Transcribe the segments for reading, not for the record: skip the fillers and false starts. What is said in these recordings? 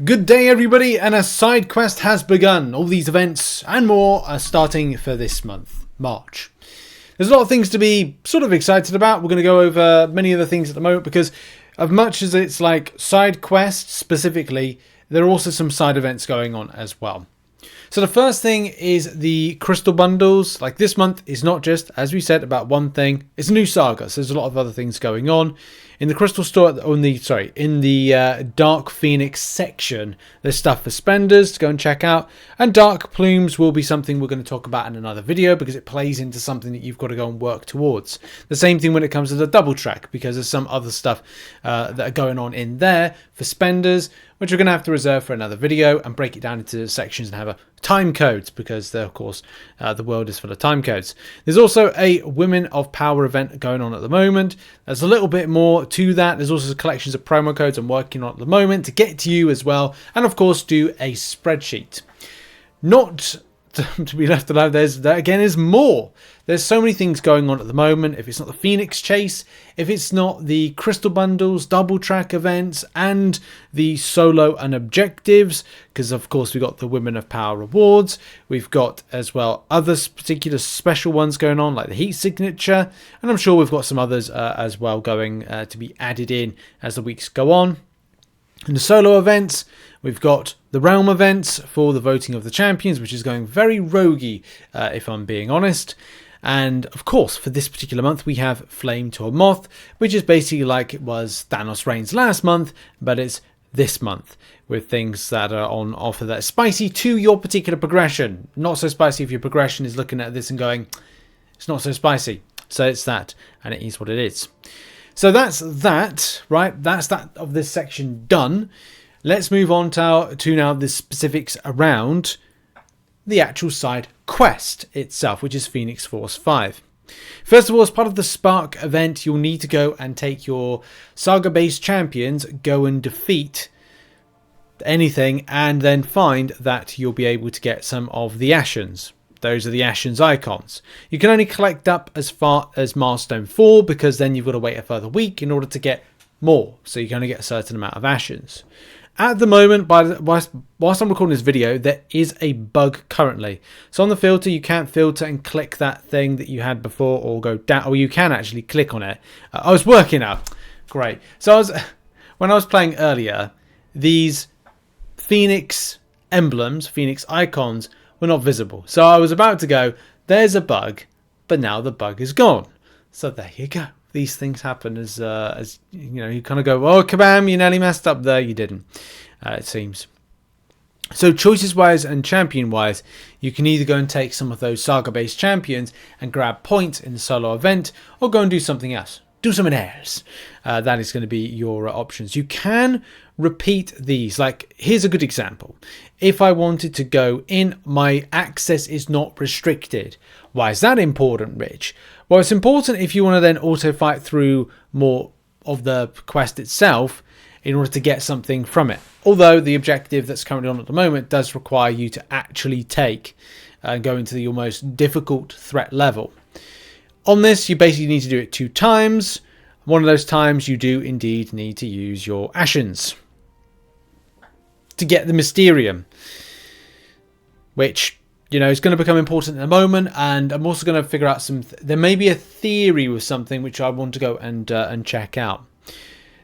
Good day everybody, and a side quest has begun. All these events and more are starting for this month, March. There's a lot of things to be sort of excited about. We're going to go over many of the things at the moment because as much as it's like side quests specifically, there are also some side events going on as well. So the first thing is the crystal bundles. Like this month is not just, as we said, about one thing. It's a new saga, so there's a lot of other things going on. In the crystal store, in the Dark Phoenix section, there's stuff for spenders to go and check out. And Dark Plumes will be something we're going to talk about in another video because it plays into something that you've got to go and work towards. The same thing when it comes to the double track, because there's some other stuff that are going on in there for spenders, which we're going to have to reserve for another video and break it down into sections and have a time codes, because of course the world is full of time codes. There's also a Women of Power event going on at the moment. There's a little bit more to that. There's also collections of promo codes I'm working on at the moment to get to you as well, and of course do a spreadsheet. Not to be left alone, there's more. There's so many things going on at the moment. If it's not the Phoenix Chase, if it's not the Crystal Bundles, Double Track events, and the solo and objectives, because of course we've got the Women of Power rewards. We've got as well other particular special ones going on, like the Heat Signature, and I'm sure we've got some others as well going to be added in as the weeks go on. In the solo events, we've got the Realm events for the voting of the champions, which is going very roguey, if I'm being honest. And of course, for this particular month, we have Flame to a Moth, which is basically like it was Thanos Reigns last month, but it's this month with things that are on offer that are spicy to your particular progression. Not so spicy if your progression is looking at this and going, it's not so spicy. So it's that, and it is what it is. So that's that, right? That's that of this section done. Let's move on to now the specifics around the actual side quest itself, which is Phoenix Force 5. First of all, as part of the Spark event, you'll need to go and take your Saga-based champions, go and defeat anything, and then find that you'll be able to get some of the Ashens. Those are the Ashens icons. You can only collect up as far as milestone 4, because then you've got to wait a further week in order to get more. So you can only get a certain amount of Ashens. At the moment, whilst I'm recording this video, there is a bug currently. So on the filter, you can't filter and click that thing that you had before, or go down, or you can actually click on it. I was working out. Great. So when I was playing earlier, these Phoenix emblems, Phoenix icons, were not visible. So I was about to go, there's a bug, but now the bug is gone. So there you go. These things happen as you know, you kind of go, oh, kabam, you nearly messed up there. You didn't, it seems. So choices wise and champion wise, you can either go and take some of those saga based champions and grab points in the solo event, or go and do something else. Do something else. That is going to be your options. You can repeat these. Like, here's a good example. If I wanted to go in, my access is not restricted. Why is that important, Rich? Well, it's important if you want to then auto fight through more of the quest itself in order to get something from it. Although the objective that's currently on at the moment does require you to actually take and go into your most difficult threat level. On this, you basically need to do it 2 times. One of those times you do indeed need to use your Ashens to get the Mysterium, which, you know, is going to become important in a moment. And I'm also going to figure out there may be a theory with something which I want to go and check out.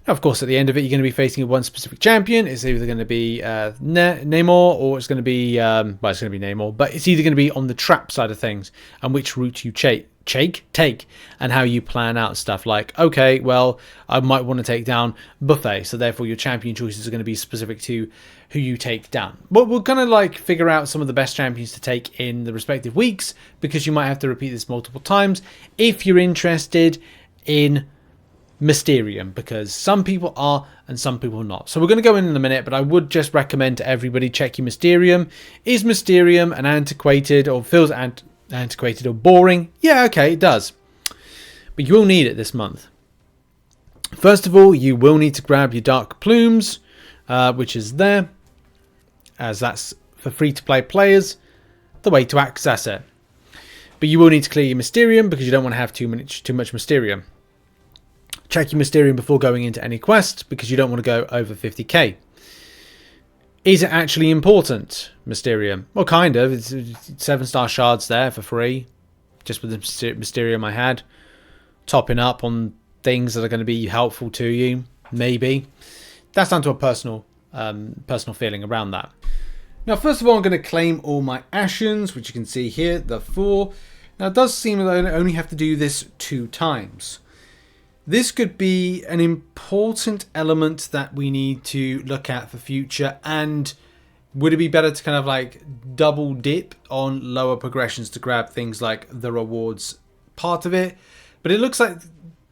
Now, of course, at the end of it, you're going to be facing one specific champion. It's either going to be Namor, or it's going to be well, it's going to be Namor, but it's either going to be on the trap side of things and which route you take, and how you plan out stuff like, okay, well, I might want to take down Buffet, so therefore your champion choices are going to be specific to who you take down. But we're going to like figure out some of the best champions to take in the respective weeks, because you might have to repeat this multiple times if you're interested in Mysterium, because some people are and some people are not. So we're going to go in a minute, but I would just recommend to everybody check your Mysterium. Is Mysterium an antiquated, or feels antiquated or boring? Yeah, okay, it does. But you will need it this month. First of all, you will need to grab your Dark Plumes, which is there, as that's for free-to-play players, the way to access it. But you will need to clear your Mysterium, because you don't want to have too much Mysterium. Check your Mysterium before going into any quest, because you don't want to go over 50k. Is it actually important, Mysterium? Well, kind of. It's 7-star shards there for free, just with the Mysterium I had. Topping up on things that are going to be helpful to you, maybe. That's down to a personal feeling around that. Now, first of all, I'm going to claim all my Ashens, which you can see here, the 4. Now, it does seem that I only have to do this 2 times. This could be an important element that we need to look at for future, and would it be better to kind of like double dip on lower progressions to grab things like the rewards part of it? But it looks like,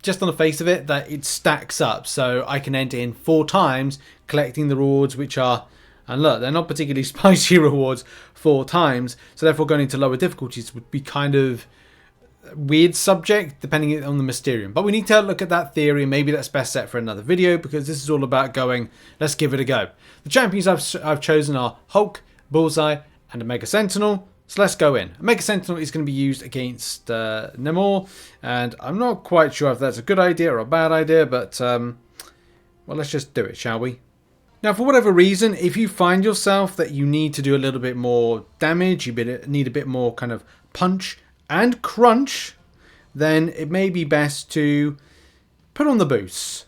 just on the face of it, that it stacks up, so I can enter in 4 times collecting the rewards, which are, and look, they're not particularly spicy rewards 4 times, so therefore going into lower difficulties would be kind of a weird subject depending on the Mysterium. But we need to look at that theory, and maybe that's best set for another video, because this is all about going, let's give it a go. The champions I've chosen are Hulk, Bullseye, and a Mega Sentinel. So let's go in. A Mega Sentinel is going to be used against Namor, and I'm not quite sure if that's a good idea or a bad idea, but well, let's just do it, shall we? Now, for whatever reason, if you find yourself that you need to do a little bit more damage, you need a bit more kind of punch and crunch, then it may be best to put on the boosts.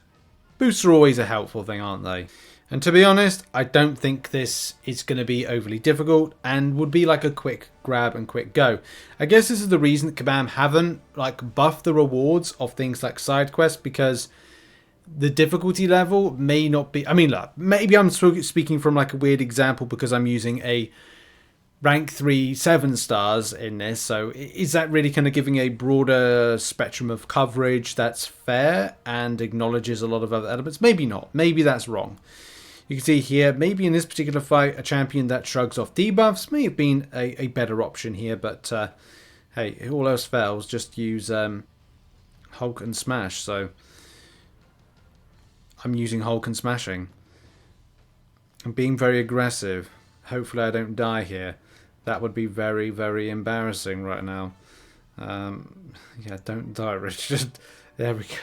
Boosts are always a helpful thing, aren't they? And to be honest, I don't think this is going to be overly difficult and would be like a quick grab and quick go. I guess this is the reason that Kabam haven't like buffed the rewards of things like side quests, because the difficulty level may not be... I mean, look, maybe I'm speaking from like a weird example because I'm using a rank 3 7 stars in this. So is that really kind of giving a broader spectrum of coverage that's fair and acknowledges a lot of other elements? Maybe not. Maybe that's wrong. You can see here, maybe in this particular fight, a champion that shrugs off debuffs may have been a better option here. But hey, if all else fails, just use Hulk and Smash. So I'm using Hulk and Smashing. I'm being very aggressive. Hopefully I don't die here. That would be very, very embarrassing right now. Yeah, don't die, Richard. There we go.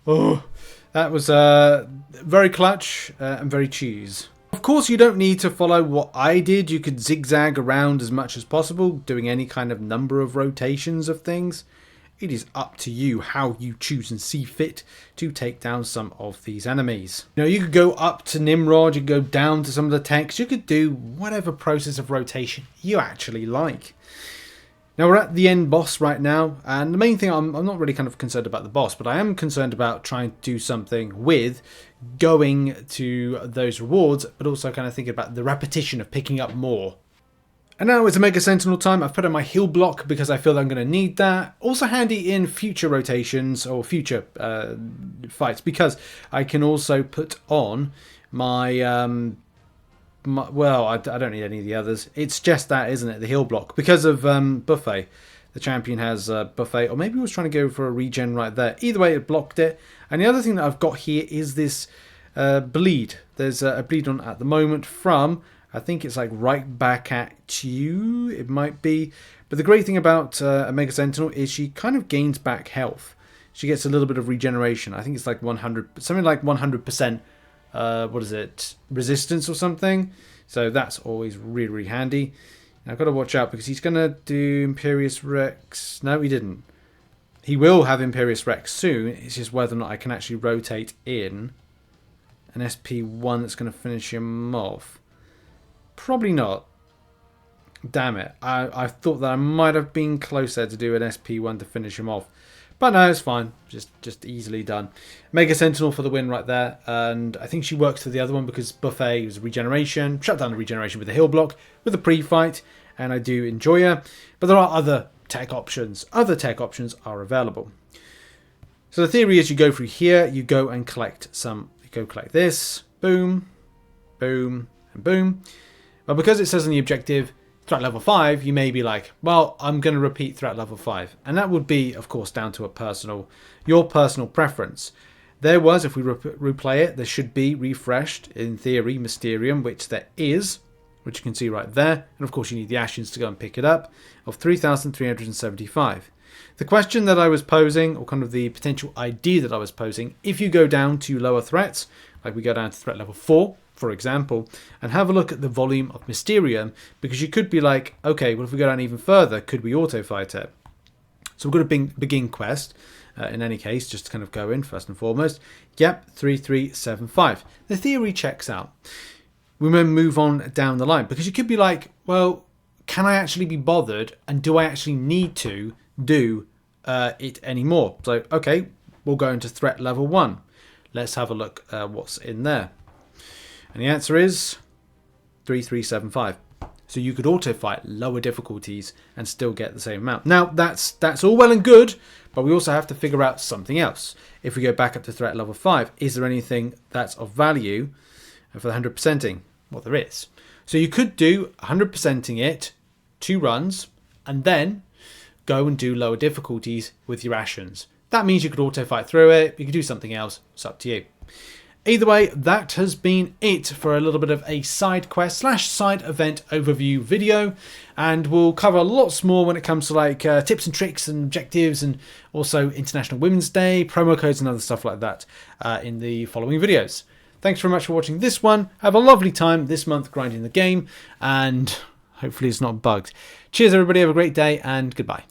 Oh, that was very clutch and very cheese. Of course, you don't need to follow what I did. You could zigzag around as much as possible, doing any kind of number of rotations of things. It is up to you how you choose and see fit to take down some of these enemies. You know, you could go up to Nimrod, you could go down to some of the techs, you could do whatever process of rotation you actually like. Now we're at the end boss right now, and the main thing, I'm not really kind of concerned about the boss, but I am concerned about trying to do something with going to those rewards, but also kind of thinking about the repetition of picking up more. And now it's a Mega Sentinel time. I've put on my heal block because I feel that I'm going to need that. Also handy in future rotations or future fights, because I can also put on my, well, I don't need any of the others. It's just that, isn't it? The heal block. Because of Buffet. The champion has Buffet, or maybe it was trying to go for a regen right there. Either way, it blocked it. And the other thing that I've got here is this bleed. There's a bleed on at the moment from... I think it's like right back at you, it might be. But the great thing about a Mega Sentinel is she kind of gains back health. She gets a little bit of regeneration. I think it's like 100, something like 100%, what is it, resistance or something. So that's always really, really handy. Now I've got to watch out because he's going to do Imperious Rex. No, he didn't. He will have Imperious Rex soon. It's just whether or not I can actually rotate in an SP1 that's going to finish him off. Probably not. Damn it. I thought that I might have been closer to do an SP1 to finish him off. But no, it's fine. Just easily done. Mega Sentinel for the win right there. And I think she works for the other one because Buffet was regeneration. Shut down the regeneration with the heal block, with the pre-fight. And I do enjoy her. But there are other tech options. Other tech options are available. So the theory is you go through here. You go and collect some. You go collect this. Boom. Boom. And boom. But because it says on the objective, threat level 5, you may be like, well, I'm going to repeat threat level 5. And that would be, of course, down to your personal preference. There was, if we replay it, there should be refreshed, in theory, Mysterium, which there is, which you can see right there. And of course, you need the Ashens to go and pick it up, of 3,375. The question that I was posing, or kind of the potential idea that I was posing, if you go down to lower threats, like we go down to threat level 4, for example, and have a look at the volume of Mysterium, because you could be like, okay, well, if we go down even further, could we auto-fight it? So we're going to begin quest, in any case, just to kind of go in first and foremost. Yep, 3375. The theory checks out. We may move on down the line, because you could be like, well, can I actually be bothered, and do I actually need to do it anymore? So, okay, we'll go into threat level 1. Let's have a look what's in there. And the answer is 3375. So you could auto-fight lower difficulties and still get the same amount. Now, that's all well and good, but we also have to figure out something else. If we go back up to threat level 5, is there anything that's of value for the 100%ing? Well, there is. So you could do 100%ing it, 2 runs, and then go and do lower difficulties with your Ashens. That means you could auto-fight through it, you could do something else, it's up to you. Either way, that has been it for a little bit of a side quest / side event overview video, and we'll cover lots more when it comes to like tips and tricks and objectives, and also International Women's Day, promo codes and other stuff like that in the following videos. Thanks very much for watching this one. Have a lovely time this month grinding the game, and hopefully it's not bugged. Cheers everybody, have a great day, and goodbye.